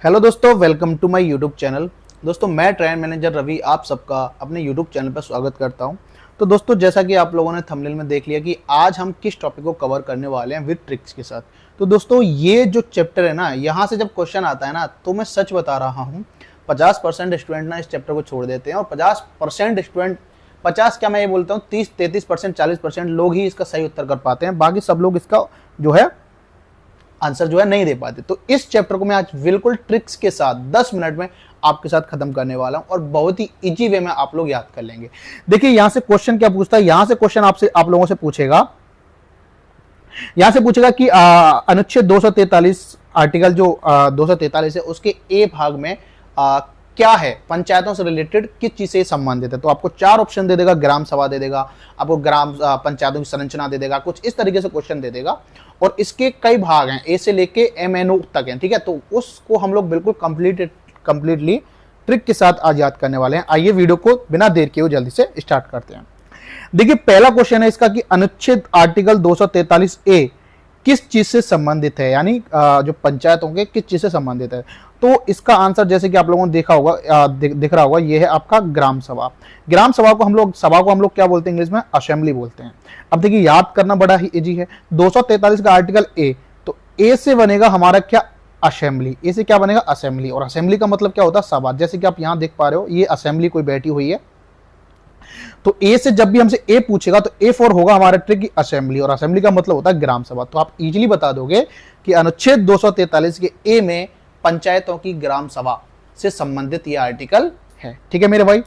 Hello दोस्तों, welcome to my YouTube channel. दोस्तों, मैं ट्रेन मैनेजर रवि आप सबका अपने यूट्यूब चैनल पर स्वागत करता हूं। तो दोस्तों, जैसा कि आप लोगों ने थंबनेल में देख लिया कि आज हम किस टॉपिक को कवर करने वाले हैं विद ट्रिक्स के साथ। तो दोस्तों, ये जो चैप्टर है ना, यहाँ से जब क्वेश्चन आता है ना, तो मैं सच बता रहा हूँ 50% स्टूडेंट ना इस चैप्टर को छोड़ देते हैं और 50% स्टूडेंट, 50 क्या मैं ये बोलता हूँ 30-33%, 40% लोग ही इसका सही उत्तर कर पाते हैं। बाकी सब लोग इसका जो है आंसर जो है नहीं दे पाते। तो इस चैप्टर को मैं आज बिल्कुल ट्रिक्स के साथ 10 मिनट में आपके साथ खत्म करने वाला हूं और बहुत ही इजी वे में आप लोग याद कर लेंगे। देखिए, यहां से क्वेश्चन क्या पूछता है, यहां से क्वेश्चन आपसे आप लोगों से पूछेगा, यहां से पूछेगा कि अनुच्छेद 243 आर्टिकल जो 243 है उसके ए भाग में क्या है, पंचायतों से रिलेटेड किस चीज से संबंधित है। तो आपको 4 ऑप्शन दे देगा, ग्राम सभा दे देगा, आपको ग्राम पंचायतों की संरचना दे देगा, कुछ इस तरीके से क्वेश्चन दे देगा। और इसके कई भाग हैं, ए से लेके MNO तक हैं, ठीक है। तो उसको हम लोग बिल्कुल कंप्लीटली ट्रिक के साथ आज याद करने वाले हैं। आइए वीडियो को बिना देर किए जल्दी से स्टार्ट करते हैं। देखिए, पहला क्वेश्चन है इसका कि अनुच्छेद आर्टिकल 243A किस चीज से संबंधित है, यानी जो पंचायतों के किस चीज से संबंधित है। तो इसका आंसर जैसे कि आप लोगों ने देखा होगा, दिख रहा होगा, ये है आपका ग्राम सभा। ग्राम सभा को हम लोग क्या बोलते हैं, इंग्लिश में असेंबली बोलते हैं। अब देखिए, याद करना बड़ा ही इजी है। 243 का आर्टिकल ए, तो ए से बनेगा हमारा क्या, असेंबली। ए से क्या बनेगा, असेंबली। और असेंबली का मतलब क्या होता है, सभा। जैसे कि आप यहां देख पा रहे हो, ये असेंबली कोई बैठी हुई है। तो ए से जब भी हमसे ए पूछेगा तो ए फॉर होगा हमारा ट्रिक की असेंबली, और असेंबली का मतलब होता है ग्राम सभा। तो आप इजीली बता दोगे कि अनुच्छेद 243 के ए में पंचायतों की ग्राम सभा से संबंधित यह आर्टिकल है। ठीक है मेरे भाई,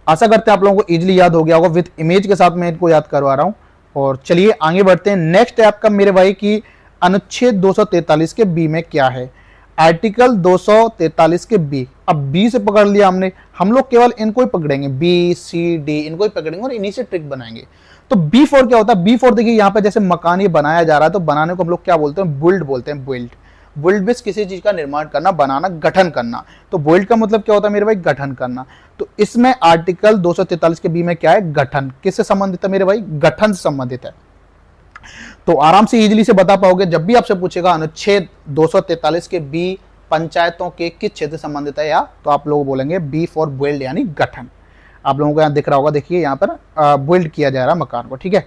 आशा करते हैं आप लोगों को इजीली याद हो गया होगा। विद इमेज के साथ मैं इनको याद करवा रहा हूं। और चलिए आगे बढ़ते हैं। नेक्स्ट है आपका मेरे भाई की अनुच्छेद 243 के बी में क्या है, आर्टिकल 243 के बी। अब बी से पकड़ लिया हमने, हम लोग केवल इनको ही पकड़ेंगे, बी सी डी इनको ही पकड़ेंगे और इन्हीं से ट्रिक बनाएंगे। तो बी फोर क्या होता है, बी फोर देखिए यहाँ पे जैसे मकान ये बनाया जा रहा है, तो बनाने को हम लोग क्या बोलते हैं, बिल्ड बोलते हैं। बिल्ड, बिल्ड मींस किसी चीज का निर्माण करना, बनाना, गठन करना। तो बिल्ड का मतलब क्या होता है मेरे भाई, गठन करना। तो इसमें आर्टिकल 243 के बी में क्या है, गठन। किससे संबंधित है मेरे भाई, गठन से संबंधित है। तो आराम से इजीली से बता पाओगे। जब भी आपसे पूछेगा अनुच्छेद 243 के बी पंचायतों के किस क्षेत्र से संबंधित है, या तो आप लोग बोलेंगे बी फॉर बिल्ड, यानी गठन। आप लोगों को यहाँ दिख रहा होगा, देखिए यहाँ पर बिल्ड किया जा रहा है मकान को। ठीक है,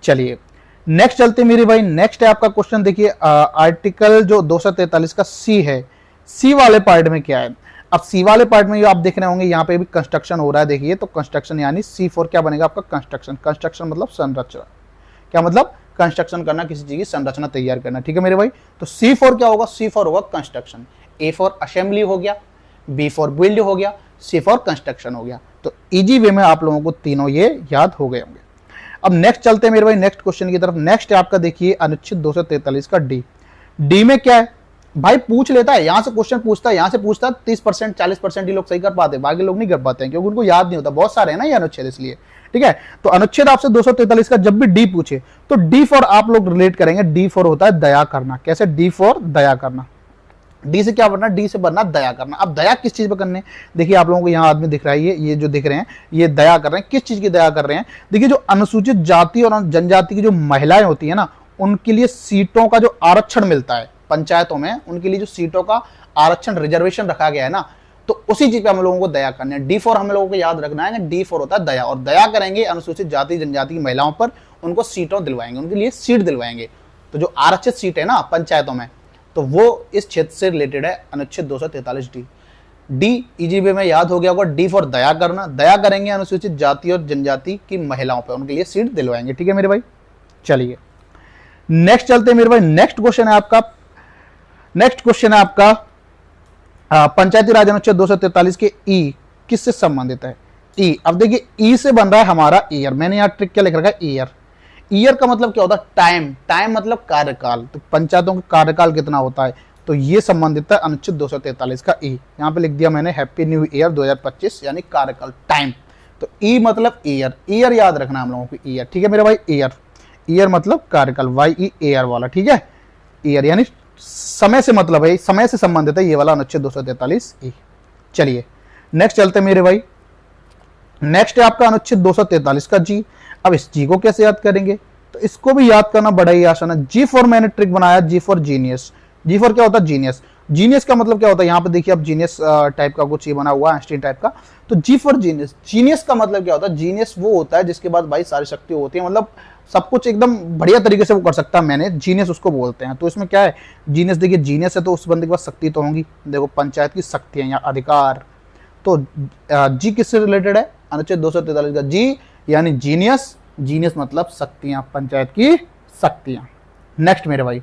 चलिए नेक्स्ट चलते मेरे भाई। नेक्स्ट है आपका क्वेश्चन, देखिए आर्टिकल जो 243 का सी है, सी वाले पार्ट में क्या है। अब सी वाले पार्ट में आप देख रहे होंगे यहाँ पे भी कंस्ट्रक्शन हो रहा है। देखिए, तो कंस्ट्रक्शन यानी सी फॉर क्या बनेगा आपका, कंस्ट्रक्शन। कंस्ट्रक्शन मतलब संरचना। क्या मतलब, कंस्ट्रक्शन करना, किसी चीज की संरचना तैयार करना। ठीक है मेरे भाई, तो सी फॉर क्या होगा, सी फॉर होगा कंस्ट्रक्शन। ए फॉर असेंबली हो गया, बी फॉर बिल्ड हो गया, सी फॉर कंस्ट्रक्शन हो गया। तो इजी वे में आप लोगों को तीनों ये याद हो गए होंगे। अब नेक्स्ट चलते हैं मेरे भाई नेक्स्ट क्वेश्चन की तरफ। नेक्स्ट है आपका देखिए अनुच्छेद 243 का डी। डी में क्या है भाई, पूछ लेता है, यहां से क्वेश्चन पूछता है, यहां से पूछता है 30% 40% ही लोग सही कर पाते हैं, बाकी लोग नहीं कर पाते हैं क्योंकि उनको याद नहीं होता, बहुत सारे हैं ना ये अनुच्छेद, इसलिए। ठीक है, तो अनुच्छेद आपसे 243 का जब भी डी पूछे तो डी फॉर आप लोग रिलेट करेंगे, डी फॉर होता है दया करना। कैसे, डी फॉर दया करना। डी से क्या बनना, डी से बनना दया करना। अब दया किस चीज पे करने, देखिए आप लोगों को यहाँ आदमी दिख रहा है, ये जो दिख रहे हैं ये दया कर रहे हैं। किस चीज की दया कर रहे हैं, देखिए जो अनुसूचित जाति और जनजाति की जो महिलाएं होती है ना, उनके लिए सीटों का जो आरक्षण मिलता है पंचायतों में, उनके लिए जो सीटों का आरक्षण रिजर्वेशन रखा गया है ना, तो उसी चीज पे हम लोगों को दया करना है। डी फॉर हम लोगों को याद रखना है, डी फॉर होता है दया, और दया करेंगे अनुसूचित जाति जनजाति की महिलाओं पर, उनको सीटों दिलवाएंगे, उनके लिए सीट दिलवाएंगे। तो जो आरक्षित सीट है ना पंचायतों में, तो वो इस क्षेत्र से रिलेटेड है, अनुच्छेद 243 डी। डी इजी वे में याद हो गया होगा, डी फॉर दया करना, दया करेंगे अनुसूचित जाति और जनजाति की महिलाओं पर, उनके लिए सीट दिलवाएंगे। ठीक है मेरे भाई, चलिए नेक्स्ट चलते हैं मेरे भाई। नेक्स्ट क्वेश्चन है आपका पंचायती राज अनुच्छेद 243 के ई किससे संबंधित है, ई। अब देखिए ई से बन रहा है हमारा ईयर। मैंने यहाँ ट्रिक क्या लिख रखा है, ईयर। ईयर का मतलब क्या होता है, टाइम। टाइम मतलब कार्यकाल। तो पंचायतों का कार्यकाल कितना होता है, तो ये संबंधित है अनुच्छेद 243 का ई। यहाँ पे लिख दिया मैंने हैप्पी न्यू ईयर 2025, यानी कार्यकाल, टाइम। तो ई मतलब ईयर, ईयर याद रखना हम लोगों को, ईयर। ठीक है मेरे भाई, ईयर। ईयर मतलब कार्यकाल, YEAR वाला। ठीक है, ईयर यानी समय से मतलब है, समय से संबंधित है ये वाला अनुच्छेद 243 ई। चलिए नेक्स्ट चलते मेरे भाई। नेक्स्ट है आपका अनुच्छेद 243 का जी। अब इस जी को कैसे याद करेंगे, तो इसको भी याद करना बड़ा ही आसान है। जी फॉर मैंने ट्रिक बनाया, जी फॉर जीनियस। जी फॉर क्या होता है, जीनियस। जीनियस का मतलब क्या होता है, यहाँ पे देखिए अब जीनियस टाइप का कुछ ये बना हुआ है आइंस्टीन टाइप का। तो जी फॉर जीनियस, जीनियस का मतलब क्या होता है, जीनियस वो होता है जिसके पास भाई सारी शक्ति होती है, मतलब सब कुछ एकदम बढ़िया तरीके से वो कर सकता है मैनेज, जीनियस उसको बोलते हैं। तो इसमें क्या है, जीनियस देखिए जीनियस है तो उस बंदे के पास शक्ति तो होंगी, देखो पंचायत की शक्तियां या अधिकार। तो जी किससे रिलेटेड है, अनुच्छेद 243 का जी यानी जीनियस, जीनियस मतलब शक्तियां, पंचायत की शक्तियां। नेक्स्ट मेरे भाई,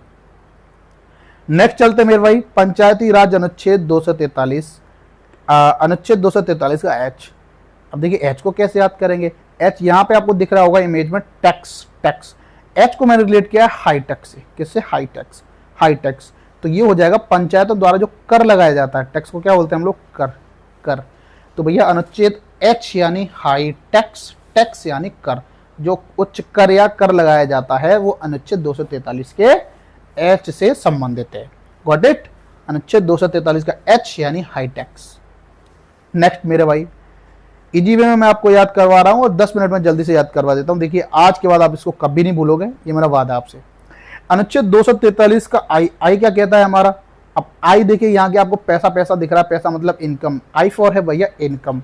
नेक्स्ट चलते मेरे भाई, पंचायती राज अनुच्छेद 243, अनुच्छेद 243 का एच। अब देखिए एच को कैसे याद करेंगे, एच यहाँ पे आपको दिख रहा होगा इमेज में, टैक्स, टैक्स। एच को मैंने रिलेट किया है हाई टैक्स से, किससे, हाई टैक्स, हाई टैक्स। तो ये हो जाएगा पंचायतों द्वारा जो कर लगाया जाता है, टैक्स को क्या बोलते हैं हम लोग, कर, कर। तो भैया अनुच्छेद एच यानी हाई टैक्स, टैक्स यानी कर, जो उच्च कर या कर लगाया जाता है वो अनुच्छेद 243 के एच से संबंधित है। गॉट इट, अनुच्छेद 243 का एच यानी हाई टैक्स। नेक्स्ट मेरे भाई, इजी वे में मैं आपको याद करवा रहा हूं और 10 मिनट में जल्दी से याद करवा देता हूं। देखिए आज के बाद आप इसको कभी नहीं भूलोगे, ये मेरा वादा आपसे। अनुच्छेद 243 का आई, आई क्या कहता है हमारा, अब आई देखिए यहाँ के आपको पैसा पैसा दिख रहा है, पैसा मतलब इनकम, आई फॉर है भैया इनकम,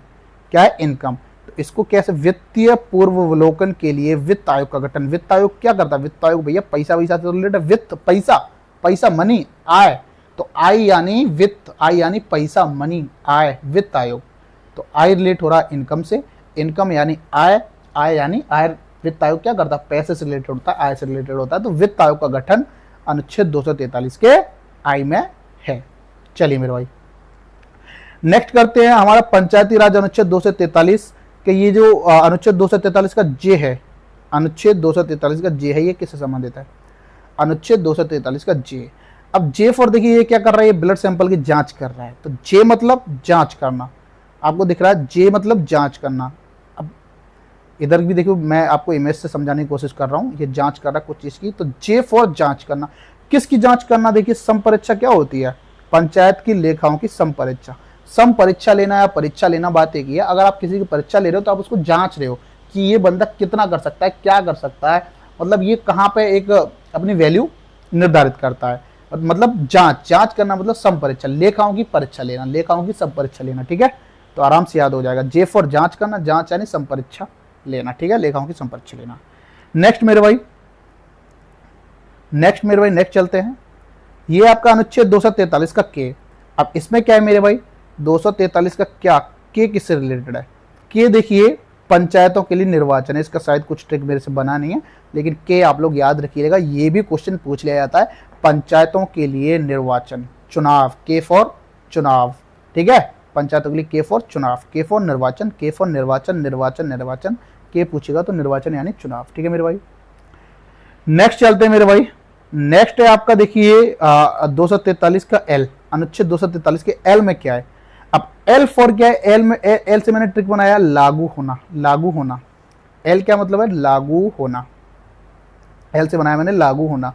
क्या है, इनकम। तो इसको कैसे, वित्तीय पूर्वावलोकन के लिए वित्त आयोग का गठन। वित्त आयोग क्या करता है, वित्त आयोग भैया पैसा वैसा से रिलेटेड, वित्त पैसा, पैसा मनी, आय। तो आई यानी वित्त, आई यानी पैसा मनी, आय, वित्त आयोग। तो आय रिलेट हो रहा है इनकम से, इनकम यानी आय, आय यानी आय। वित्त आयोग क्या करता है, पैसे से रिलेटेड होता है, आय से रिलेटेड होता है। तो वित्त आयोग का गठन अनुच्छेद 243 के आई में है। चलिए मेरे भाई नेक्स्ट करते हैं हमारा पंचायती राज अनुच्छेद 243 के, ये जो अनुच्छेद 243 का जे है, अनुच्छेद 243 का जे है, ये किससे संबंधित है, अनुच्छेद 243 का जे। अब जे फॉर देखिए ये क्या कर रहा है, ये ब्लड सैंपल की जांच कर रहा है। तो जे मतलब जांच करना, आपको दिख रहा है जे मतलब जांच करना। अब इधर भी देखिए मैं आपको इमेज से समझाने की कोशिश कर रहा हूँ, ये जांच कर रहा है कुछ चीज की। तो जे फॉर जांच करना, किसकी जांच करना, देखिए संपरीक्षा क्या होती है, पंचायत की लेखाओं की संपरीक्षा। संपरीक्षा लेना या परीक्षा लेना बात एक ही है। अगर आप किसी की परीक्षा ले रहे हो तो आप उसको जांच रहे हो कि ये बंदा कितना कर सकता है, क्या कर सकता है, मतलब ये कहाँ पे एक अपनी वैल्यू निर्धारित करता है। मतलब जांच, जांच करना मतलब संपरीक्षा, लेखाओं की परीक्षा लेना, लेखाओं की संपरीक्षा लेना, ठीक है। तो आराम से याद हो जाएगा, जे फॉर जांच करना, जांच यानी संपरीक्षा लेना, ठीक है, लेखाओं की संपरीक्षा लेना। नेक्स्ट मेरे भाई, नेक्स्ट मेरे भाई, नेक्स्ट चलते हैं, ये आपका अनुच्छेद 243 का के। अब इसमें क्या है मेरे भाई, 243 का क्या, के किससे रिलेटेड है, के देखिए पंचायतों के लिए निर्वाचन है। इसका शायद कुछ ट्रिक मेरे से बना नहीं है, लेकिन के आप लोग याद रखिएगा, ये भी क्वेश्चन पूछ लिया जाता है, पंचायतों के लिए निर्वाचन, चुनाव, के फॉर चुनाव, ठीक है, पंचायतों के लिए के फॉर चुनाव, के फॉर निर्वाचन, के फॉर निर्वाचन, निर्वाचन निर्वाचन, के पूछेगा तो निर्वाचन यानी चुनाव, ठीक है मेरे भाई। नेक्स्ट चलते हैं मेरे भाई, नेक्स्ट है आपका देखिए 243 का एल, अनुच्छेद 243 के एल में क्या है। अब एल फॉर क्या है, एल में एल से मैंने ट्रिक बनाया, लागू होना, लागू होना। एल क्या मतलब है, लागू होना, एल से बनाया मैंने लागू होना।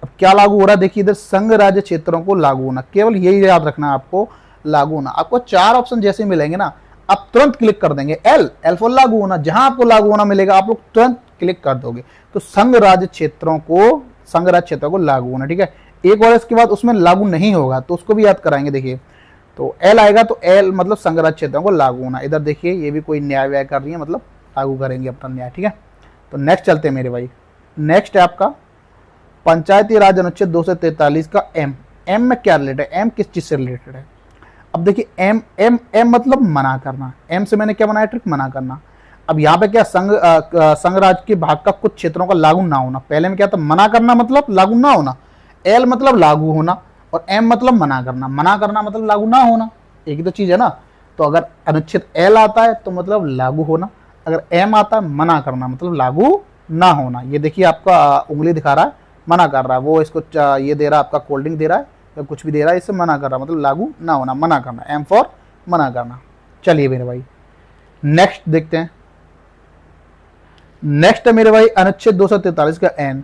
अब क्या लागू हो रहा है, देखिए इधर संघ राज्य क्षेत्रों को लागू होना, केवल यही याद रखना है आपको, लागू होना। आपको 4 ऑप्शन जैसे मिलेंगे ना, आप तुरंत क्लिक कर देंगे, एल, एल फॉर लागू होना, जहां आपको लागू होना मिलेगा आप लोग तुरंत क्लिक कर दोगे। तो संघ राज्य क्षेत्रों को, संघ राज्य क्षेत्रों को लागू होना, ठीक है। एक और इसके बाद उसमें लागू नहीं होगा तो उसको भी याद कराएंगे, देखिए तो एल आएगा, तो एल मतलब संघ राज्य क्षेत्रों को लागू होना। इधर देखिए ये भी कोई न्याय व्याय कर रही है, मतलब लागू करेंगे अपना न्याय, ठीक है। तो नेक्स्ट चलते हैं मेरे भाई, नेक्स्ट है आपका पंचायती राज अनुच्छेद 243 का एम। एम में क्या रिलेटेड है, एम किस चीज से रिलेटेड है। अब देखिए एम, एम एम मतलब मना करना, एम से मैंने क्या बनाया ट्रिक, मना करना। अब यहाँ पे क्या, संघ राज्य के भाग का कुछ क्षेत्रों का लागू ना होना। पहले में क्या था, मना करना मतलब लागू ना होना, एल मतलब लागू होना, और एम मतलब मना करना। मना करना मतलब लागू ना होना, एक ही तो चीज है ना। तो अगर अनुच्छेद एल आता है तो मतलब लागू होना, अगर एम आता है मना करना मतलब लागू ना होना। ये देखिए आपका उंगली दिखा रहा है, मना कर रहा है, वो इसको ये दे रहा है, आपका कोल्ड ड्रिंक दे रहा है या कुछ भी दे रहा है, इससे मना कर रहा है, मतलब लागू ना होना, मना करना, एम फॉर मना करना। चलिए मेरे भाई नेक्स्ट देखते हैं, नेक्स्ट है मेरे भाई अनुच्छेद 243 का एन।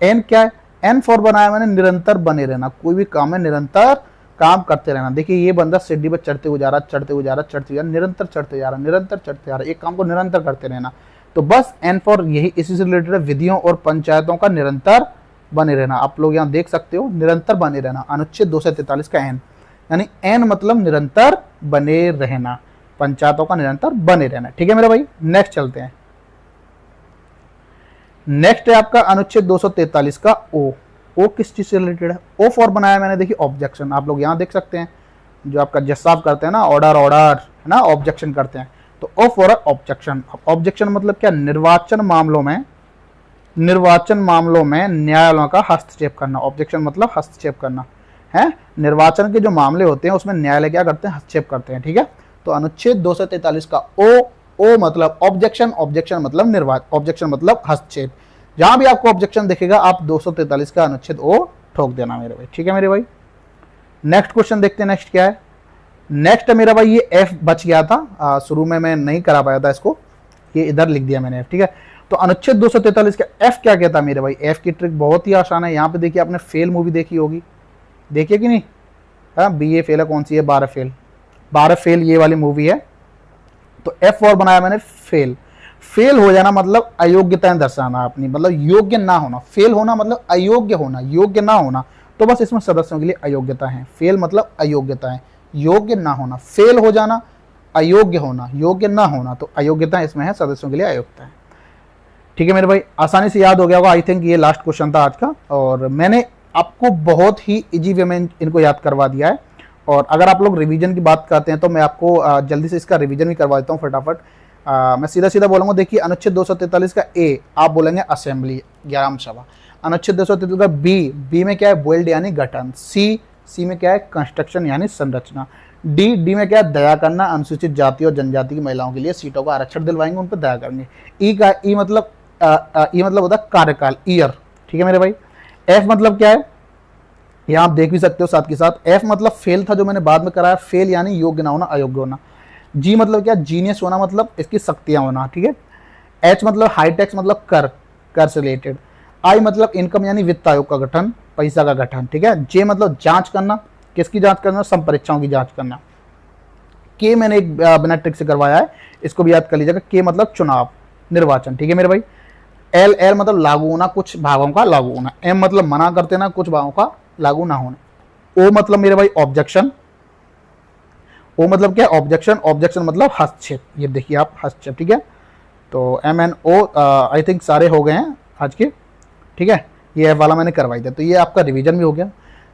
एन क्या है, एन फॉर बनाया मैंने निरंतर बने रहना, कोई भी काम है निरंतर काम करते रहना। देखिए ये बंदा सीढ़ी पर चढ़ते हुए जा रहा, चढ़ते हुए जा रहा, चढ़ते हुए जा रहा, निरंतर चढ़ते जा रहा, निरंतर चढ़ते जा रहा, एक काम को निरंतर करते रहना। तो बस एन फॉर यही इसी से रिलेटेड विधियों और पंचायतों का निरंतर बने रहना, आप लोग यहाँ देख सकते हो निरंतर बने रहना, अनुच्छेद 243 का एन, यानी एन मतलब निरंतर बने रहना, पंचायतों का निरंतर बने रहना। ठीक है मेरे भाई, नेक्स्ट चलते हैं। नेक्स्ट है आपका अनुच्छेद 243 का ओ। ओ किस चीज से रिलेटेड है? ओ फॉर बनाया मैंने, देखिए ऑब्जेक्शन, आप लोग यहाँ देख सकते हैं जो आपका जज साहब करते हैं ना, ऑर्डर ऑर्डर है ना, ऑब्जेक्शन करते हैं, तो ओ फॉर ऑब्जेक्शन। ऑब्जेक्शन मतलब क्या? निर्वाचन मामलों में न्यायालयों का हस्तक्षेप करना। ऑब्जेक्शन मतलब हस्तक्षेप करना है, निर्वाचन के जो मामले होते हैं उसमें न्यायालय क्या करते हैं? हस्तक्षेप करते हैं। ठीक है, तो अनुच्छेद 243 का ओ मतलब ऑब्जेक्शन, ऑब्जेक्शन मतलब निर्वाचन, ऑब्जेक्शन मतलब हस्तक्षेप। जहां भी आपको ऑब्जेक्शन दिखेगा आप 243 का अनुच्छेद ओ ठोक देना मेरे भाई। ठीक है मेरे भाई, नेक्स्ट क्वेश्चन देखते हैं, नेक्स्ट क्या है। नेक्स्ट है मेरा भाई, ये एफ बच गया था, शुरू में मैं नहीं करा पाया था इसको, ये इधर लिख दिया मैंने एफ। ठीक है, तो अनुच्छेद 243 का एफ क्या कहता है मेरे भाई? एफ की ट्रिक बहुत ही आसान है। यहाँ पे देखिए, आपने फेल मूवी देखी होगी, देखिए कि नहीं? हाँ, बी ए फेल है, कौन सी है? 12 फेल। 12 फेल ये वाली मूवी है। तो एफ और बनाया मैंने फेल। फेल हो जाना मतलब अयोग्यताएं दर्शाना अपनी, मतलब योग्य ना होना। फेल होना मतलब अयोग्य होना, योग्य ना होना, तो बस इसमें सदस्यों के लिए अयोग्यता है। फेल मतलब अयोग्यता है, योग्य ना होना। फेल हो जाना, अयोग्य होना, योग्य ना होना, तो अयोग्यता इसमें है, सदस्यों के लिए अयोग्यता है। ठीक है मेरे भाई, आसानी से याद हो गया होगा। आई थिंक ये लास्ट क्वेश्चन था आज का, और मैंने आपको बहुत ही इजी वे में इनको याद करवा दिया है। और अगर आप लोग रिवीजन की बात करते हैं तो मैं आपको जल्दी से इसका रिवीजन भी करवा देता हूँ फटाफट। मैं सीधा सीधा बोलूँगा, देखिए अनुच्छेद 243 का ए आप बोलेंगे असेंबली, ग्राम सभा। अनुच्छेद 243 का बी में क्या है? बोल्ड यानी गठन। सी में क्या है? कंस्ट्रक्शन यानी संरचना। डी में क्या है? दया करना, अनुसूचित जाति और जनजाति की महिलाओं के लिए सीटों का आरक्षण दिलवाएंगे, उन पर दया करेंगे। ई मतलब होता है कार्यकाल, ईयर। ठीक है मेरे भाई। एफ मतलब क्या है? यहाँ आप देख भी सकते हो साथ के साथ, एफ मतलब फेल था जो मैंने बाद में कराया, फेल यानी योग्य ना होना, अयोग्य होना। जी मतलब क्या? जीनियस होना, मतलब इसकी शक्तियां होना। ठीक है। एच मतलब हाई टैक्स, मतलब कर से रिलेटेड। आई मतलब इनकम यानी वित्त आयोग का गठन, पैसा का गठन। ठीक है। जे मतलब जांच करना, किसकी जांच करना? संपरीक्षाओं की जांच करना। के मैंने एक बिना ट्रिक से करवाया है, इसको भी याद कर लीजिएगा। के मतलब चुनाव, निर्वाचन। ठीक है मेरे भाई। एल मतलब लागू होना, कुछ भागों का लागू होना। एम मतलब मना करते ना, कुछ भागों का लागू ना होना। ओ मतलब मेरे भाई ऑब्जेक्शन। ओ मतलब क्या? ऑब्जेक्शन। ऑब्जेक्शन मतलब हस्तक्षेप। ये देखिए आप, हस्तक्षेप। ठीक है। तो M N O I think सारे हो गए हैं आज के। ठीक है, ये वाला मैंने करवाई था, तो ये आपका रिवीजन भी हो गया।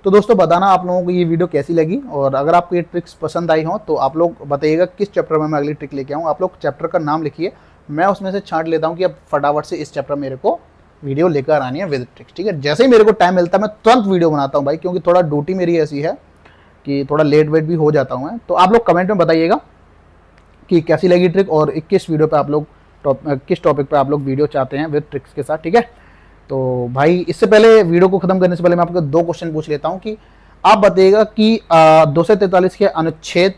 तो दोस्तों बताना आप लोगों को ये वीडियो कैसी लगी, और अगर आपको ये ट्रिक्स पसंद आई हो तो आप लोग बताइएगा किस चैप्टर में मैं अगली ट्रिक लेके आऊँ। आप लोग चैप्टर का नाम लिखिए, मैं उसमें से छांट लेता हूँ कि अब फटाफट से इस चैप्टर मेरे को वीडियो लेकर आनी है विद ट्रिक्स। ठीक है, जैसे ही मेरे को टाइम मिलता है मैं तुरंत वीडियो बनाता हूँ भाई, क्योंकि थोड़ा ड्यूटी मेरी ऐसी है कि थोड़ा लेट वेट भी हो जाता हूँ मैं। तो आप लोग कमेंट में बताइएगा कि कैसी लगी ट्रिक, और किस वीडियो पे आप लोग किस टॉपिक पे आप लोग वीडियो चाहते हैं विद ट्रिक्स के साथ। ठीक है। तो भाई इससे पहले, वीडियो को खत्म करने से पहले मैं आपको 2 क्वेश्चन पूछ लेता हूँ कि आप बताइएगा कि 243 के अनुच्छेद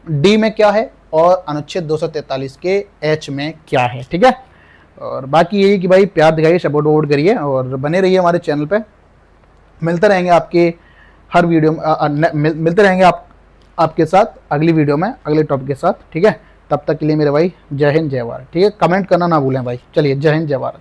डी में क्या है और अनुच्छेद 243 के एच में क्या है। ठीक है। और बाकी यही कि भाई प्यार दिखाइए, सपोर्ट वोट करिए और बने रहिए हमारे चैनल पे। मिलते रहेंगे आपके हर वीडियो में, मिलते रहेंगे आपके साथ अगली वीडियो में अगले टॉपिक के साथ। ठीक है, तब तक के लिए मेरे भाई जय हिंद जय भारत। ठीक है, कमेंट करना ना भूलें भाई। चलिए, जय हिंद जय भारत।